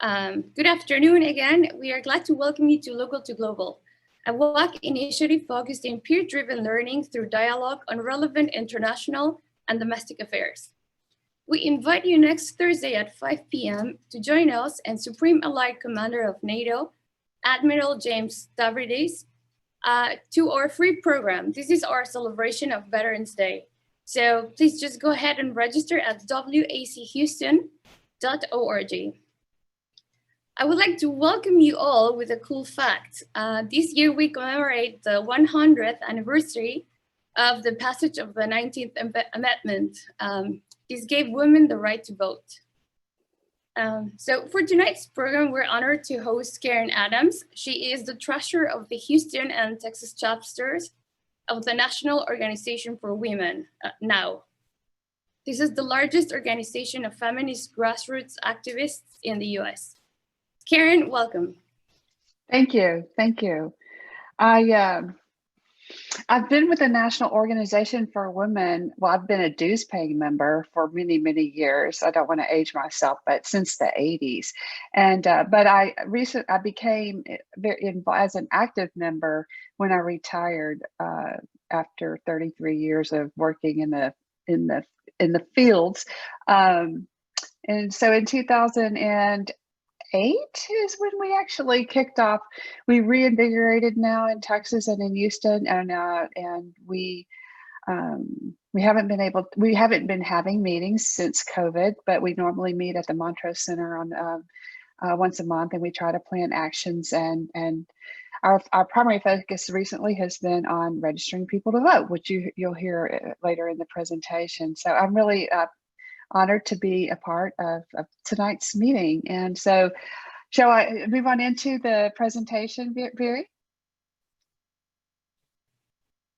Good afternoon again. We are glad to welcome you to Local to Global, a WAC initiative focused in peer-driven learning through dialogue on relevant international and domestic affairs. We invite you next Thursday at 5 p.m. to join us and Supreme Allied Commander of NATO, Admiral James Stavridis, to our free program. This is our celebration of Veterans Day. So please just go ahead and register at wachouston.org. I would like to welcome you all with a cool fact. This year we commemorate the 100th anniversary of the passage of the 19th Amendment. This gave women the right to vote. So for tonight's program, we're honored to host Karen Adams. She is the treasurer of the Houston and Texas chapters of the National Organization for Women, NOW. This is the largest organization of feminist grassroots activists in the US. Karen, welcome. Thank you. Thank you. I've been with the National Organization for Women. Well, I've been a dues paying member for many, many years. I don't want to age myself, but since the 80s. And but I became as an active member when I retired after 33 years of working in the fields. And so in 2008 is when we actually kicked off. We reinvigorated now in Texas and in Houston, and we haven't been having meetings since COVID, but we normally meet at the Montrose Center on once a month, and we try to plan actions. And our primary focus recently has been on registering people to vote, which you'll hear later in the presentation. So I'm really honored to be a part of tonight's meeting. And so, shall I move on into the presentation, Viri?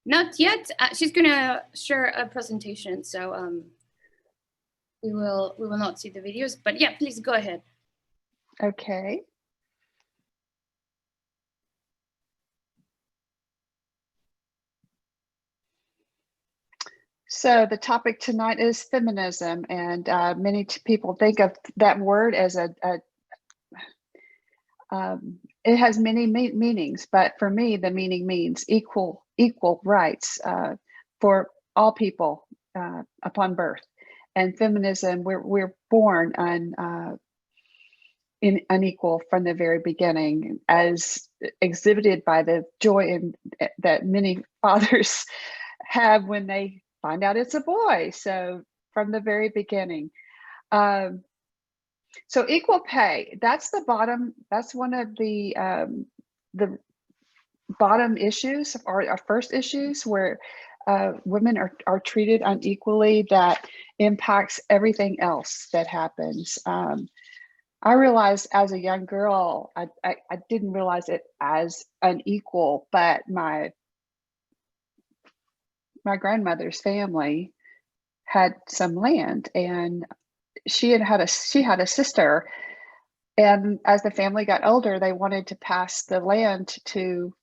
Not yet. She's gonna share a presentation, so we will not see the videos. But yeah, please go ahead. Okay. So the topic tonight is feminism, and many people think of that word as it has many meanings, but for me, the meaning means equal rights for all people upon birth. And feminism, we're born unequal from the very beginning, as exhibited by the joy that many fathers have when they find out it's a boy. So from the very beginning. So equal pay, that's the bottom, that's one of the bottom issues, or our first issues, where women are treated unequally, that impacts everything else that happens. I realized as a young girl, I didn't realize it as unequal, but my grandmother's family had some land, and she had a sister, and as the family got older, they wanted to pass the land to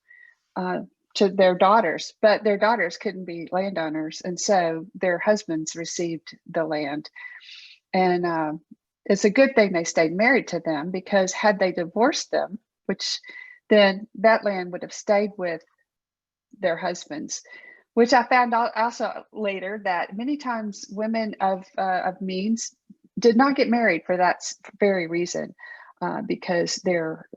their daughters, but their daughters couldn't be landowners, and so their husbands received the land. And it's a good thing they stayed married to them, because had they divorced them, then that land would have stayed with their husbands. Which I found out also later, that many times women of means did not get married for that very reason, because their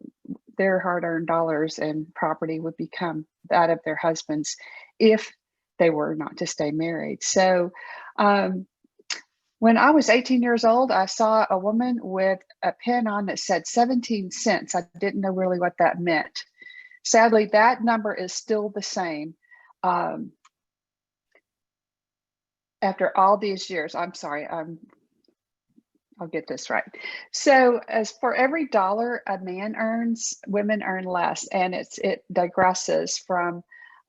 hard-earned dollars and property would become that of their husbands if they were not to stay married. So when I was 18 years old, I saw a woman with a pin on that said 17 cents. I didn't know really what that meant. Sadly, that number is still the same. After all these years, I'm sorry, I'll get this right. So as for every dollar a man earns, women earn less, and it digresses from,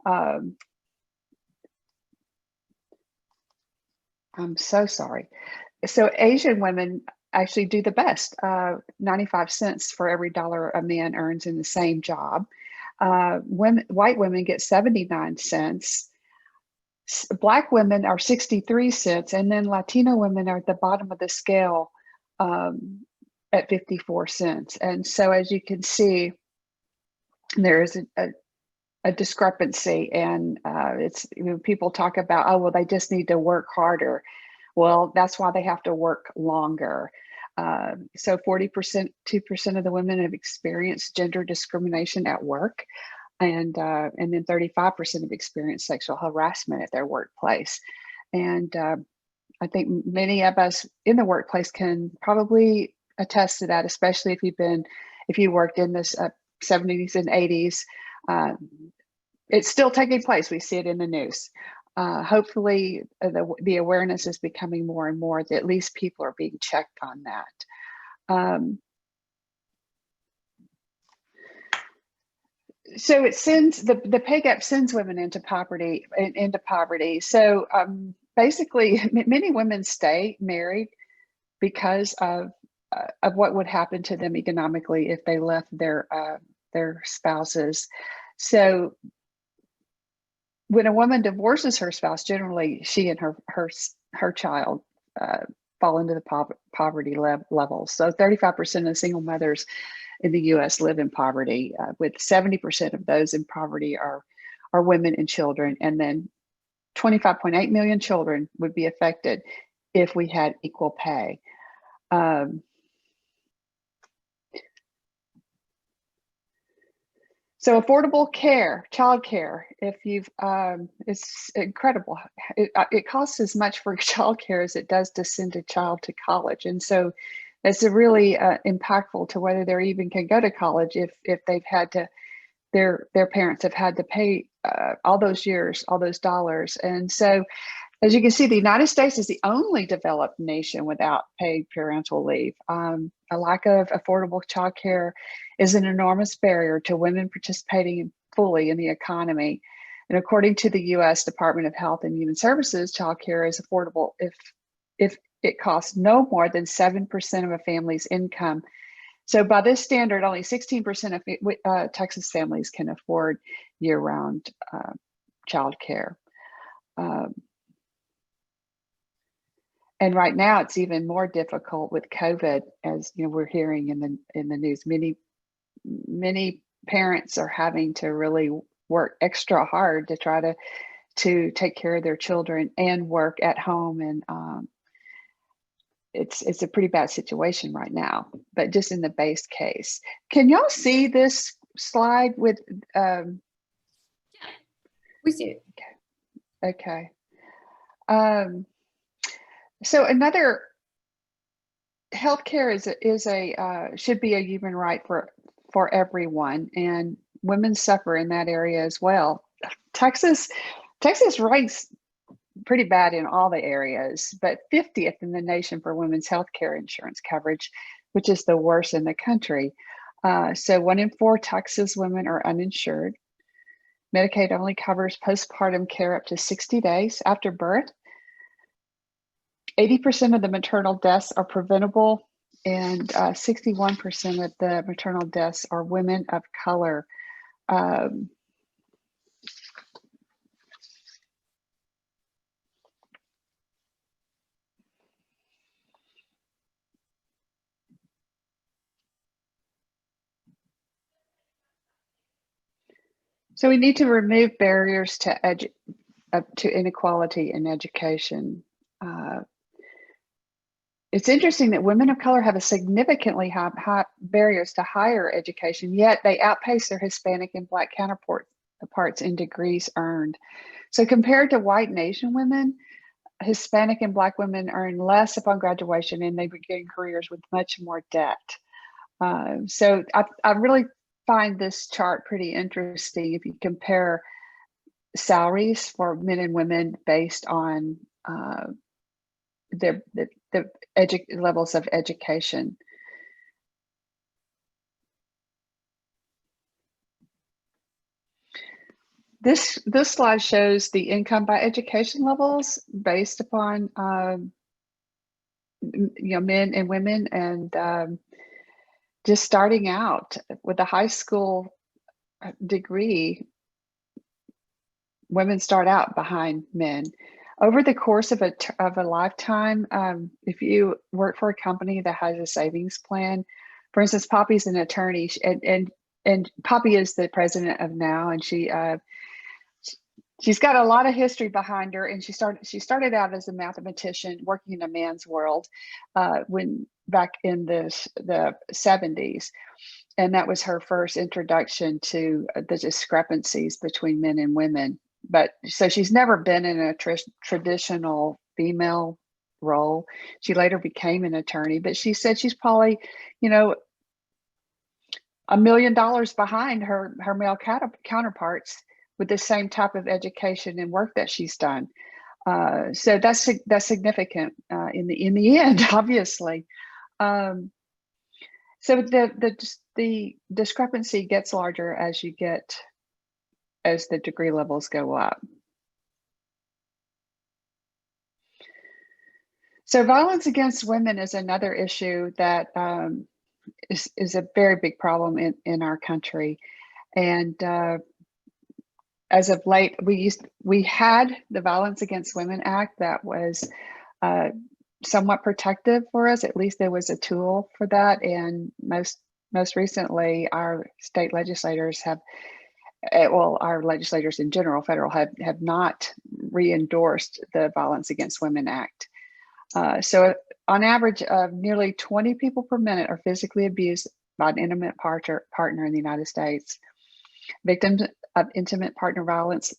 I'm so sorry. So Asian women actually do the best, 95 cents for every dollar a man earns in the same job. White women get 79 cents. Black women are 63 cents, and then Latino women are at the bottom of the scale, at 54 cents. And so as you can see, there is a discrepancy, and people talk about, oh, well, they just need to work harder. Well, that's why they have to work longer. So 40%, 2% of the women have experienced gender discrimination at work, and then 35% have experienced sexual harassment at their workplace. And I think many of us in the workplace can probably attest to that, especially if you worked in the 70s and 80s. It's still taking place. We see it in the news. Hopefully, the awareness is becoming more and more that at least people are being checked on that. So it sends the pay gap sends women into poverty. So basically, many women stay married because of what would happen to them economically if they left their spouses. So when a woman divorces her spouse, generally she and her child fall into the poverty level. So 35% of single mothers in the U.S. live in poverty, with 70% of those in poverty are women and children, and then 25.8 million children would be affected if we had equal pay. So affordable care, childcare, it's incredible. It costs as much for childcare as it does to send a child to college. And so it's really impactful to whether they even can go to college if they've had to, their parents have had to pay all those years, all those dollars. And so, as you can see, the United States is the only developed nation without paid parental leave. A lack of affordable childcare is an enormous barrier to women participating fully in the economy. And according to the U.S. Department of Health and Human Services, childcare is affordable if it costs no more than 7% of a family's income. So by this standard, only 16% of Texas families can afford year-round childcare. And right now, it's even more difficult with COVID, as you know, we're hearing in the news. Many parents are having to really work extra hard to try to take care of their children and work at home, and it's a pretty bad situation right now. But just in the base case, can y'all see this slide with? We see it. Okay. So another, healthcare should be a human right for everyone, and women suffer in that area as well. Texas ranks pretty bad in all the areas, but 50th in the nation for women's healthcare insurance coverage, which is the worst in the country. So 1 in 4 Texas women are uninsured. Medicaid only covers postpartum care up to 60 days after birth. 80% of the maternal deaths are preventable, and 61% of the maternal deaths are women of color. So we need to remove barriers to inequality in education. It's interesting that women of color have a significantly high barriers to higher education, yet they outpace their Hispanic and Black counterparts in degrees earned. So compared to white nation women, Hispanic and Black women earn less upon graduation, and they begin careers with much more debt. So I really find this chart pretty interesting if you compare salaries for men and women based on the levels of education. This slide shows the income by education levels based upon men and women, and just starting out with a high school degree, women start out behind men. over the course of a lifetime, if you work for a company that has a savings plan, for instance, Poppy's an attorney, and Poppy is the president of Now, and she's got a lot of history behind her. And she started out as a mathematician working in a man's world when back in the 70s. And that was her first introduction to the discrepancies between men and women. But so she's never been in a traditional female role. She later became an attorney, but she said she's probably, $1 million behind her male counterparts with the same type of education and work that she's done. So that's significant in the end, obviously. So the discrepancy gets larger as the degree levels go up. So violence against women is another issue that is a very big problem in our country. And as of late, we had the Violence Against Women Act that was somewhat protective for us. At least there was a tool for that. And most recently, our state legislators our legislators in general, federal, have not re-endorsed the Violence Against Women Act. So on average, nearly 20 people per minute are physically abused by an intimate partner in the United States. Victims of intimate partner violence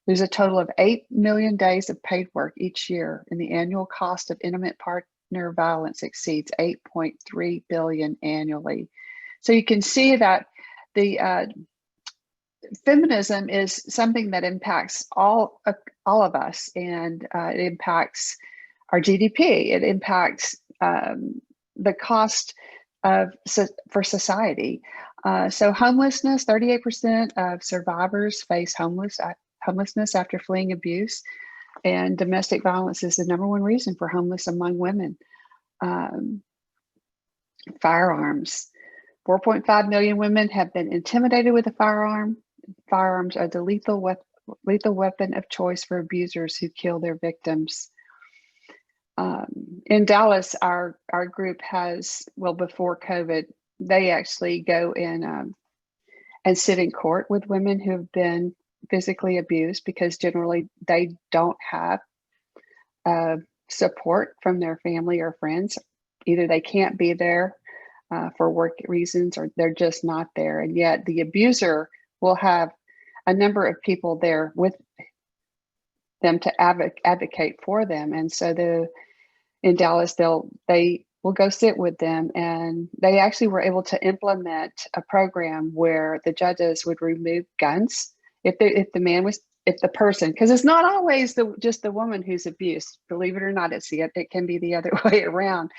lose a total of 8 million days of paid work each year, and the annual cost of intimate partner violence exceeds $8.3 billion annually. So you can see that the feminism is something that impacts all of us, and it impacts our GDP. It impacts the cost for society. So homelessness, 38% of survivors face homelessness after fleeing abuse, and domestic violence is the number one reason for homeless among women. Firearms, 4.5 million women have been intimidated with a firearm. Firearms are the lethal weapon of choice for abusers who kill their victims. In Dallas, our group before COVID, they actually go in and sit in court with women who have been physically abused, because generally they don't have support from their family or friends. Either they can't be there for work reasons, or they're just not there. And yet the abuser will have a number of people there with them to advocate for them. And so in Dallas, they will go sit with them, and they actually were able to implement a program where the judges would remove guns if the person, because it's not always just the woman who's abused. Believe it or not, it can be the other way around.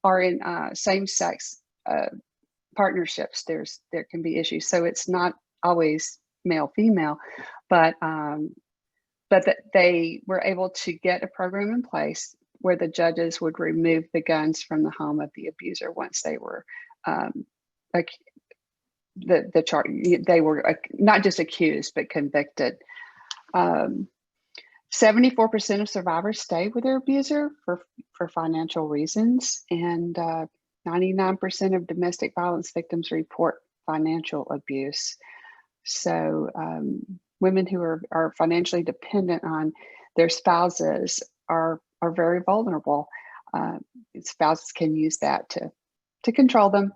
Or in same-sex partnerships, there can be issues. So it's not always male female, but that they were able to get a program in place where the judges would remove the guns from the home of the abuser once they were the charge. They were not just accused but convicted. 74% of survivors stay with their abuser for financial reasons, and 99% of domestic violence victims report financial abuse. So women who are financially dependent on their spouses are very vulnerable. Spouses can use that to control them.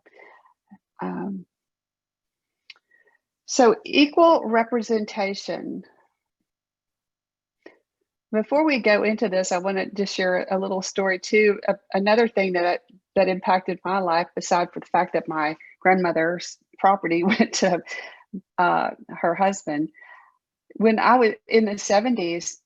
So equal representation. Before we go into this, I want to just share a little story too. Another thing that impacted my life, aside from the fact that my grandmother's property went to her husband. When I was in the 70s,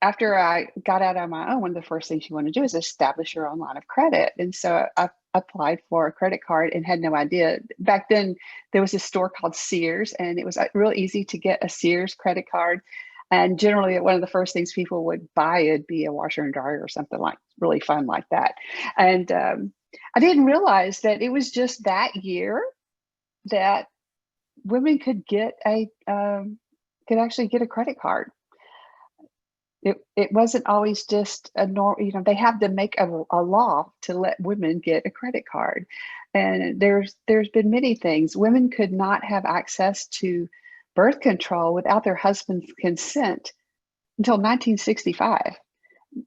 after I got out on my own, one of the first things you want to do is establish your own line of credit. And so I applied for a credit card and had no idea. Back then, there was a store called Sears, and it was real easy to get a Sears credit card. And generally, one of the first things people would buy would be a washer and dryer or something like really fun like that. And I didn't realize that it was just that year that women could actually get a credit card. it wasn't always just a normal, they have to make a law to let women get a credit card. And there's been many things. Women could not have access to birth control without their husband's consent until 1965.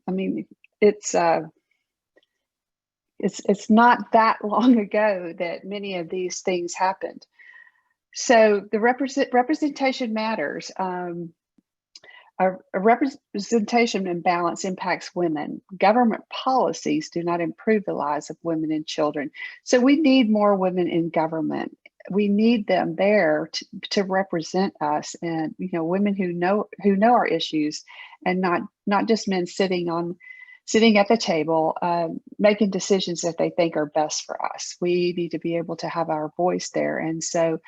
I mean, it's it's not that long ago that many of these things happened. So the representation matters. A representation imbalance impacts women. Government policies do not improve the lives of women and children. So we need more women in government. We need them there to represent us, and women who know our issues, and not just men sitting at the table making decisions that they think are best for us. We need to be able to have our voice there, and so.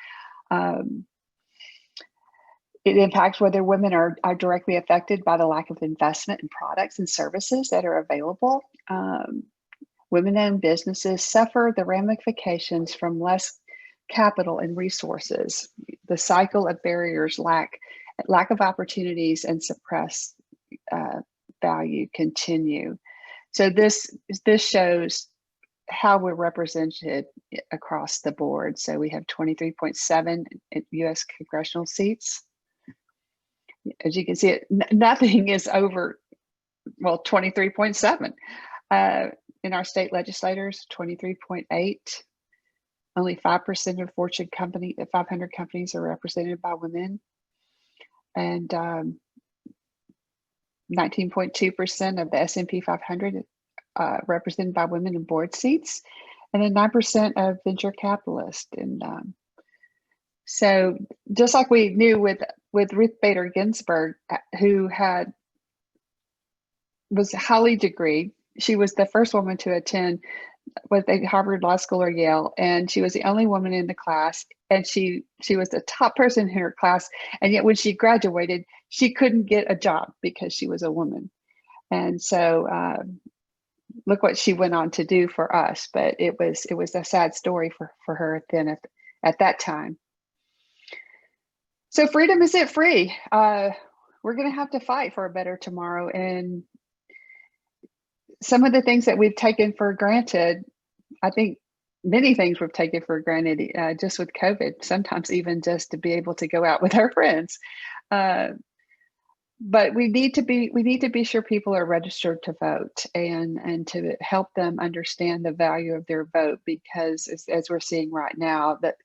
It impacts whether women are directly affected by the lack of investment in products and services that are available. Women-owned businesses suffer the ramifications from less capital and resources. The cycle of barriers, lack of opportunities, and suppressed value continue. So this shows how we're represented across the board. So we have 23.7 U.S. congressional seats. As you can see, nothing is over, 23.7. In our state legislators, 23.8. Only 5% of Fortune 500 companies are represented by women. And 19.2% of the S&P 500 represented by women in board seats, and then 9% of venture capitalists. And so just like we knew with Ruth Bader Ginsburg, who was highly degreed. She was the first woman to attend Harvard Law School or Yale, and she was the only woman in the class. And she was the top person in her class. And yet when she graduated, she couldn't get a job because she was a woman. And so look what she went on to do for us. But it was a sad story for her then at that time. So freedom isn't free. We're going to have to fight for a better tomorrow. And some of the things that we've taken for granted, I think many things we've taken for granted just with COVID, sometimes even just to be able to go out with our friends. But we need to be sure people are registered to vote, and to help them understand the value of their vote, because as we're seeing right now, that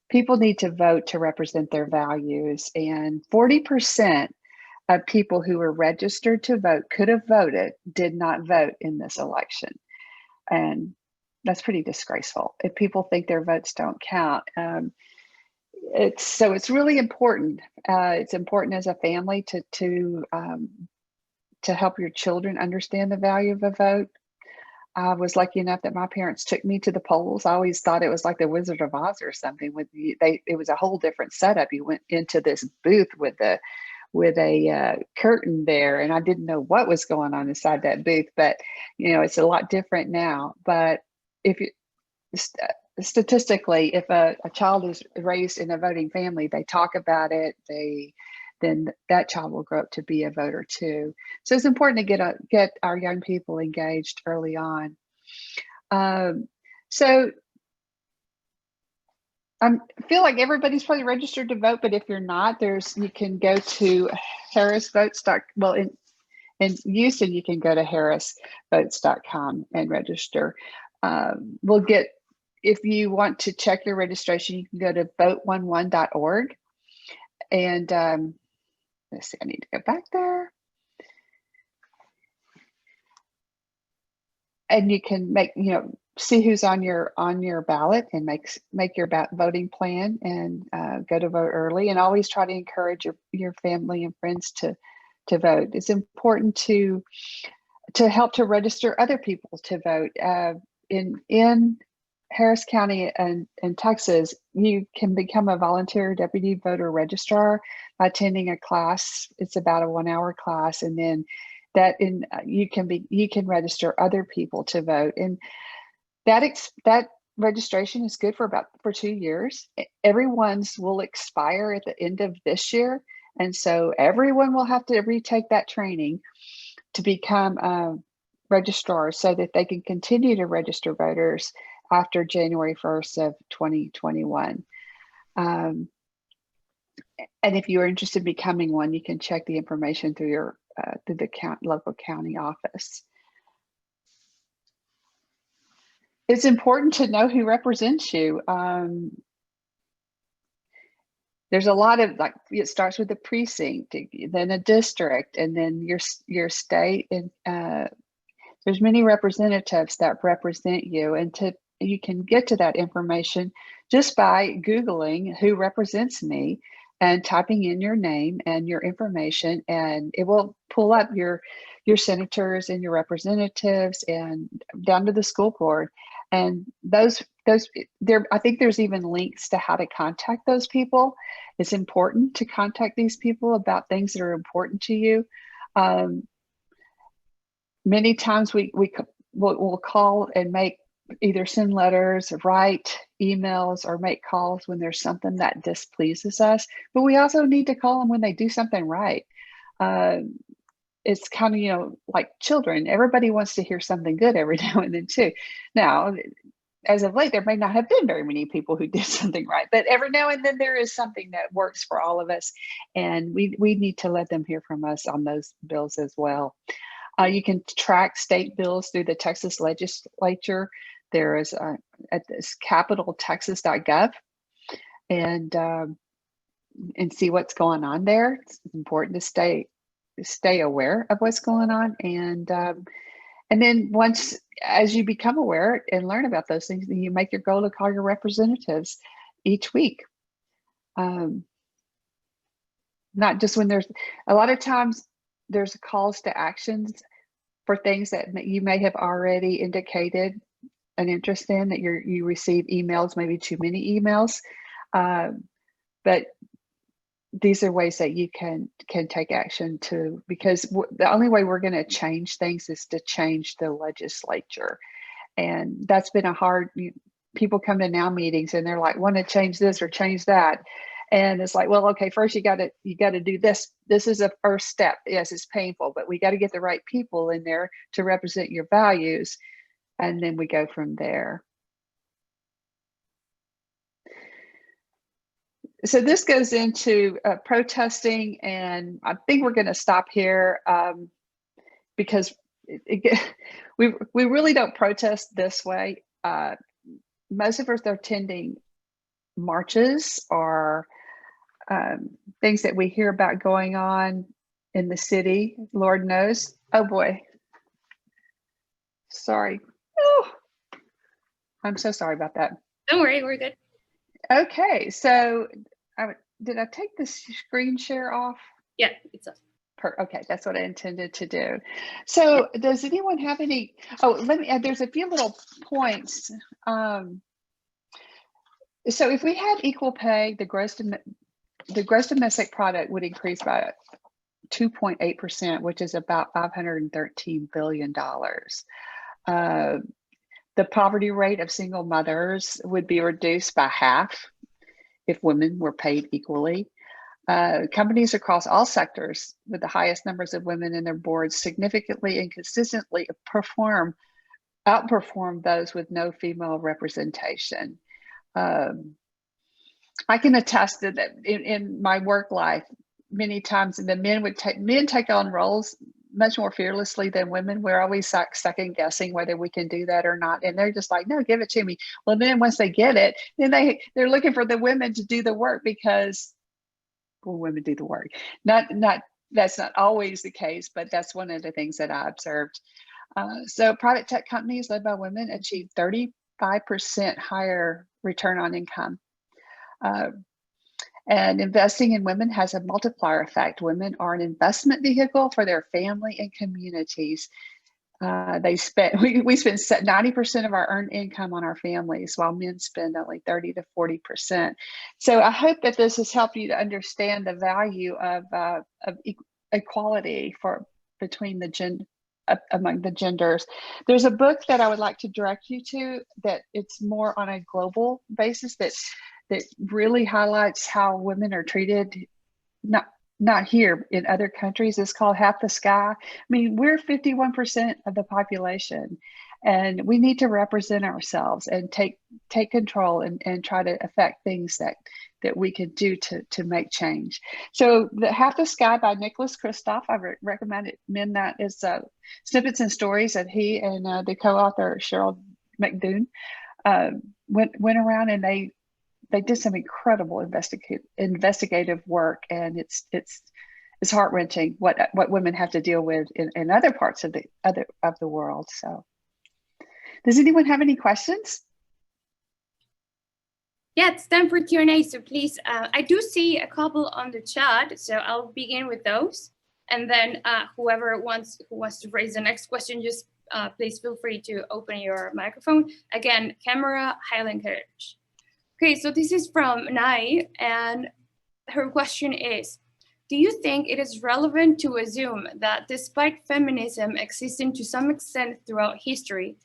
people need to vote to represent their values. And 40% of people who were registered to vote could have voted, did not vote in this election. And that's pretty disgraceful if people think their votes don't count. It's really important. It's important as a family to help your children understand the value of a vote. I was lucky enough that my parents took me to the polls. I always thought it was like the Wizard of Oz or something. It was a whole different setup. You went into this booth with a curtain there, and I didn't know what was going on inside that booth. But it's a lot different now. But if you statistically, if a child is raised in a voting family, they talk about it. Then that child will grow up to be a voter too. So it's important to get our young people engaged early on. So I feel like everybody's probably registered to vote, but if you're not, you can go to harrisvotes. Well, in Houston, you can go to harrisvotes.com and register. If you want to check your registration, you can go to vote11.org. And let's see, I need to go back there. And you can see who's on your ballot and make your voting plan, and go to vote early. And always try to encourage your family and friends to vote. It's important to help to register other people to vote. In Harris County and Texas, you can become a volunteer deputy voter registrar by attending a class. It's about a 1-hour class, and then you can register other people to vote. And that registration is good for 2 years. Everyone's will expire at the end of this year, And so everyone will have to retake that training to become registrars so that they can continue to register voters after January 1st of 2021. And if you're interested in becoming one, you can check the information through your through the local county office. It's important to know who represents you. There's a lot of, like, it starts with a precinct, then a district, and then your state. And there's many representatives that represent you, and you can get to that information just by Googling who represents me and typing in your name and your information, and it will pull up your senators and your representatives and down to the school board. And those there, I think there's even links to how to contact those people. It's important to contact these people about things that are important to you. Many times we'll call and either send letters or write emails or make calls when there's something that displeases us, but we also need to call them when they do something right. It's kind of, like children, everybody wants to hear something good every now and then too. Now, as of late, there may not have been very many people who did something right, but every now and then there is something that works for all of us, and we need to let them hear from us on those bills as well. You can track state bills through the Texas legislature. There is at this capitaltexas.gov, and see what's going on there. It's important to stay aware of what's going on, and then as you become aware and learn about those things, then you make your goal to call your representatives each week. Not just when a lot of times there's calls to actions for things that you may have already indicated an interest in, that you receive emails, maybe too many emails. But these are ways that you can take action too, because the only way we're going to change things is to change the legislature. And that's been people come to now meetings and they're like, want to change this or change that. And it's like, well, okay, first you got to do this. This is a first step. Yes, it's painful, but we got to get the right people in there to represent your values. And then we go from there. So this goes into protesting, and I think we're going to stop here because we really don't protest this way. Most of us are attending marches or things that we hear about going on in the city. Lord knows. Oh boy. Sorry. Oh, I'm so sorry about that. Don't worry, we're good. Okay, so did I take the screen share off? Yeah, it's off. Okay, that's what I intended to do. So does anyone have any, let me add, there's a few little points. So if we had equal pay, the gross domestic product would increase by 2.8%, which is about $513 billion. The poverty rate of single mothers would be reduced by half if women were paid equally. Companies across all sectors with the highest numbers of women in their boards significantly and consistently outperform those with no female representation. I can attest to that in my work life. Many times the men take on roles much more fearlessly than women. We're always second guessing whether we can do that or not, and they're just like, no, give it to me. Well, then once they get it, then they're looking for the women to do the work, because women do the work. That's not always the case, but that's one of the things that I observed. So private tech companies led by women achieve 35% higher return on income. And investing in women has a multiplier effect. Women are an investment vehicle for their family and communities. We spend 90% of our earned income on our families, while men spend only 30 to 40%. So I hope that this has helped you to understand the value of equality between among the genders. There's a book that I would like to direct you to that it's more on a global basis that really highlights how women are treated, not not here, in other countries, it's called half the sky. I mean, we're 51% of the population, and we need to represent ourselves and take control and try to affect things that we can do to make change. So the Half the Sky by Nicholas Kristof, I recommend that is snippets and stories that he and the co-author Cheryl McDoon went around, and they did some incredible investigative work, and it's heart-wrenching what women have to deal with in other parts of the world. So does anyone have any questions? Yeah, it's time for Q&A, so please, I do see a couple on the chat, so I'll begin with those. And then whoever wants to raise the next question, just please feel free to open your microphone. Again, camera highly encouraged. Okay, so this is from Nai, and her question is, do you think it is relevant to assume that despite feminism existing to some extent throughout history,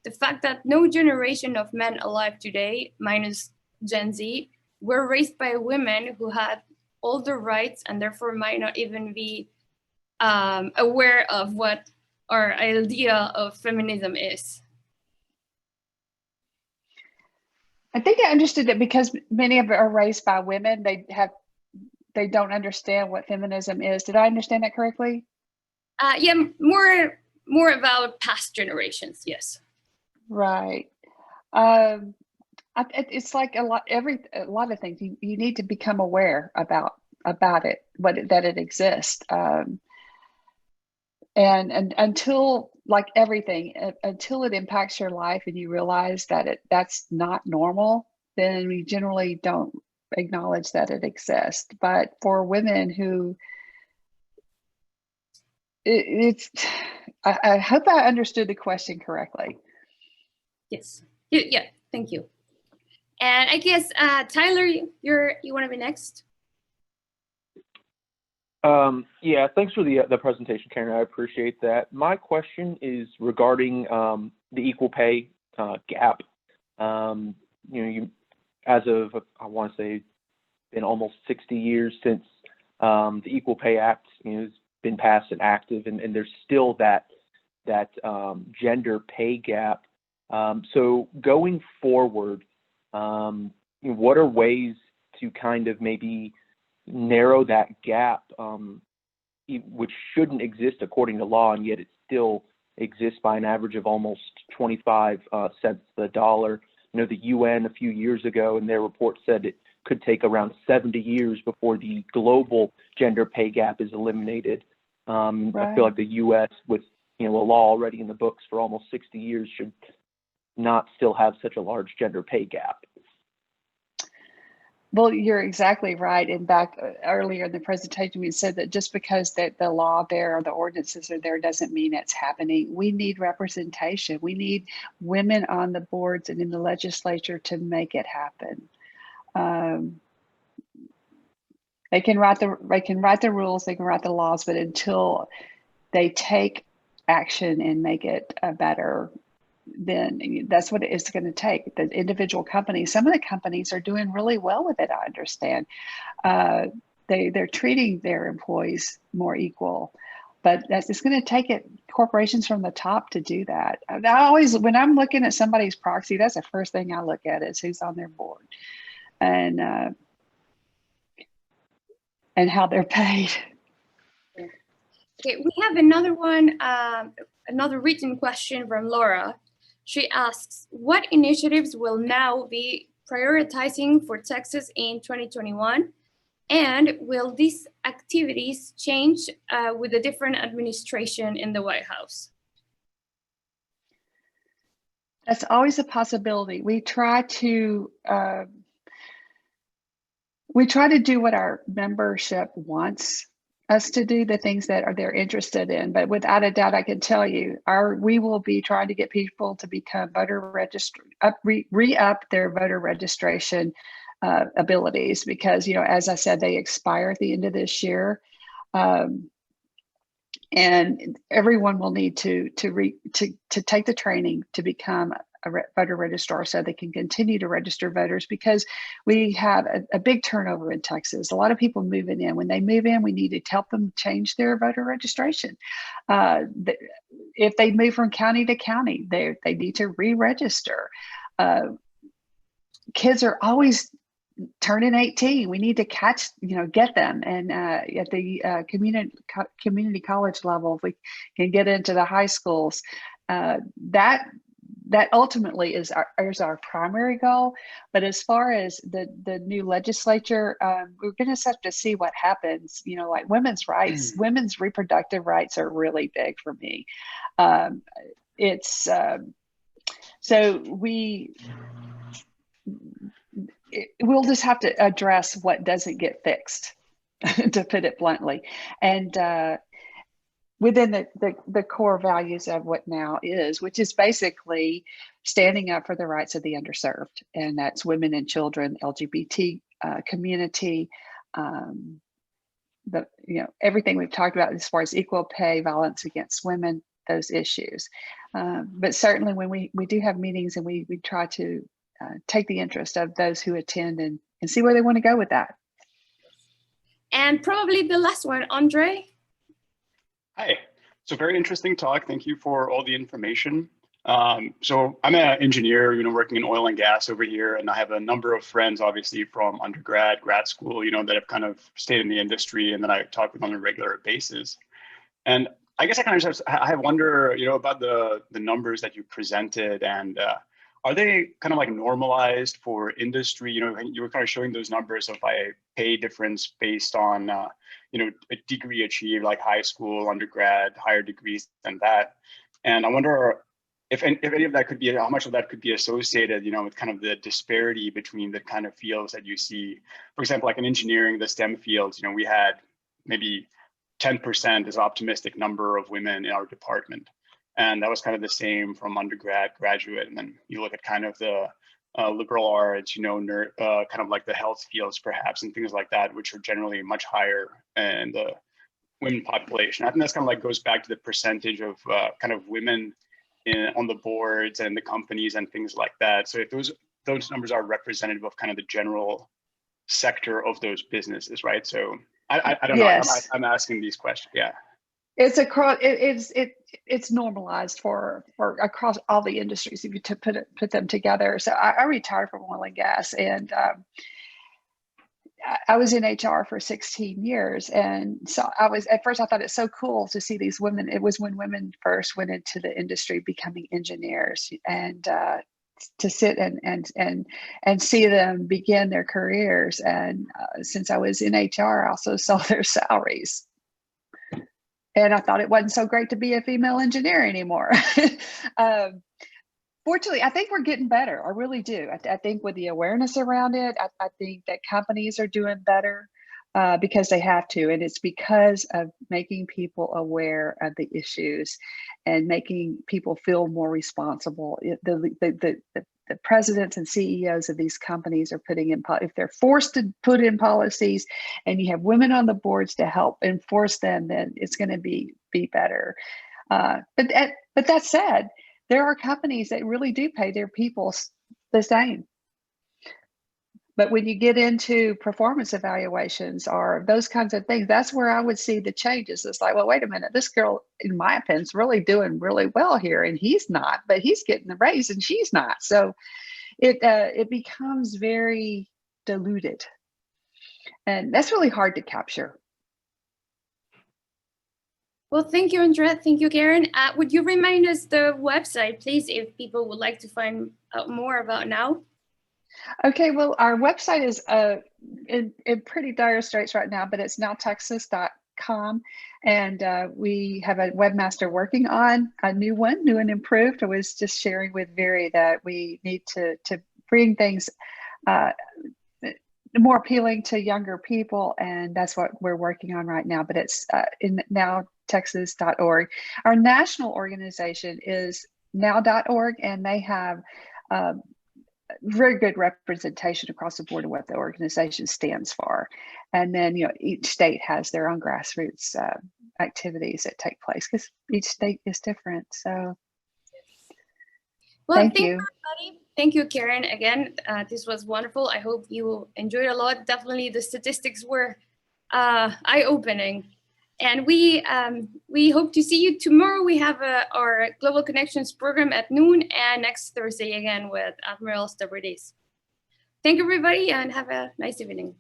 the fact that no generation of men alive today, minus Gen Z, were raised by women who had all the rights and therefore might not even be aware of what our idea of feminism is? I think I understood that because many of it are raised by women, they don't understand what feminism is. Did I understand that correctly? Yeah, more about past generations, yes. Right. It's like a lot of things. You need to become aware about it, that it exists. And until, like everything, until it impacts your life and you realize that that's not normal, then we generally don't acknowledge that it exists. But for women who I hope I understood the question correctly. Yes. Yeah. Thank you. And I guess Tyler, you want to be next? Yeah, thanks for the presentation, Karen. I appreciate that. My question is regarding the equal pay gap. You as of, I want to say, been almost 60 years since the Equal Pay Act has been passed and active, and there's still that gender pay gap. So going forward, what are ways to kind of maybe narrow that gap, which shouldn't exist according to law, and yet it still exists by an average of almost 25 cents the dollar. The UN a few years ago in their report said it could take around 70 years before the global gender pay gap is eliminated. Right. I feel like the US, with a law already in the books for almost 60 years, should not still have such a large gender pay gap. Well, you're exactly right. And back earlier in the presentation, we said that just because the law there or the ordinances are there doesn't mean it's happening. We need representation. We need women on the boards and in the legislature to make it happen. They can write the rules, they can write the laws, but until they take action and make it better, then that's what it's going to take. The individual companies, some of the companies are doing really well with it, I understand. They're treating their employees more equal, but it's going to take corporations from the top to do that. When I'm looking at somebody's proxy, that's the first thing I look at is who's on their board and how they're paid. Okay, we have another one, another written question from Laura. She asks, what initiatives will now be prioritizing for Texas in 2021? And will these activities change with a different administration in the White House? That's always a possibility. We try to do what our membership wants us to do, the things that they're interested in. But without a doubt, I can tell you, we will be trying to get people to become re-up their voter registration abilities, because as I said, they expire at the end of this year, and everyone will need to take the training to become voter registrar so they can continue to register voters, because we have a big turnover in Texas. A lot of people moving in. When they move in, we need to help them change their voter registration. If they move from county to county, they need to re-register. Kids are always turning 18. We need to get them. And at the community college level, if we can get into the high schools, that ultimately is our primary goal. But as far as the new legislature, we're going to have to see what happens. Like women's rights, women's reproductive rights are really big for me. So we'll just have to address what doesn't get fixed, to put it bluntly, and within the core values of what now is, which is basically standing up for the rights of the underserved, and that's women and children, LGBT community, everything we've talked about as far as equal pay, violence against women, those issues. But certainly when we do have meetings, and we try to take the interest of those who attend and see where they want to go with that. And probably the last one, Andre. Hi. So very interesting talk. Thank you for all the information. So I'm an engineer, working in oil and gas over here, and I have a number of friends, obviously from undergrad, grad school, that have kind of stayed in the industry, and that I talk with on a regular basis. And I guess I wonder, about the numbers that you presented, and are they kind of like normalized for industry? You were kind of showing those numbers of a pay difference based on, a degree achieved, like high school, undergrad, higher degrees than that. And I wonder if any of that could be, how much of that could be associated, with kind of the disparity between the kind of fields that you see. For example, like in engineering, the STEM fields, we had maybe 10% is optimistic number of women in our department. And that was kind of the same from undergrad, graduate. And then you look at kind of the liberal arts, kind of like the health fields perhaps, and things like that, which are generally much higher in the women population. I think that's kind of like goes back to the percentage of kind of women on the boards and the companies and things like that. So if those numbers are representative of kind of the general sector of those businesses, right? So I don't know. I'm asking these questions. Yeah. It's across. It's normalized for across all the industries if you put them together. So I retired from oil and gas, and I was in HR for 16 years, and so at first I thought it's so cool to see these women. It was when women first went into the industry becoming engineers, and to sit and see them begin their careers. And since I was in HR, I also saw their salaries. And I thought it wasn't so great to be a female engineer anymore. Fortunately, I think we're getting better. I really do. I think with the awareness around it, I think that companies are doing better because they have to. And it's because of making people aware of the issues and making people feel more responsible. The presidents and CEOs of these companies are putting in, if they're forced to put in policies and you have women on the boards to help enforce them, then it's going to be better. But that said, there are companies that really do pay their people the same. But when you get into performance evaluations or those kinds of things, that's where I would see the changes. It's like, well, wait a minute, this girl, in my opinion, is really doing really well here, and he's not, but he's getting the raise and she's not. So it becomes very diluted, and that's really hard to capture. Well, thank you, Andrea. Thank you, Karen. Would you remind us the website, please, if people would like to find out more about NOW? Okay, well, our website is in pretty dire straits right now, but it's nowtexas.com. And we have a webmaster working on a new and improved. I was just sharing with Veri that we need to bring things more appealing to younger people. And that's what we're working on right now, but it's in nowtexas.org. Our national organization is now.org, and they have very good representation across the board of what the organization stands for. And then, each state has their own grassroots activities that take place because each state is different. So, Well, Thank thank you, you. everybody. Thank you, Karen. Again, this was wonderful. I hope you enjoyed a lot. Definitely, the statistics were eye-opening. And we hope to see you tomorrow. We have our Global Connections program at noon, and next Thursday again with Admiral Stavridis. Thank you, everybody, and have a nice evening.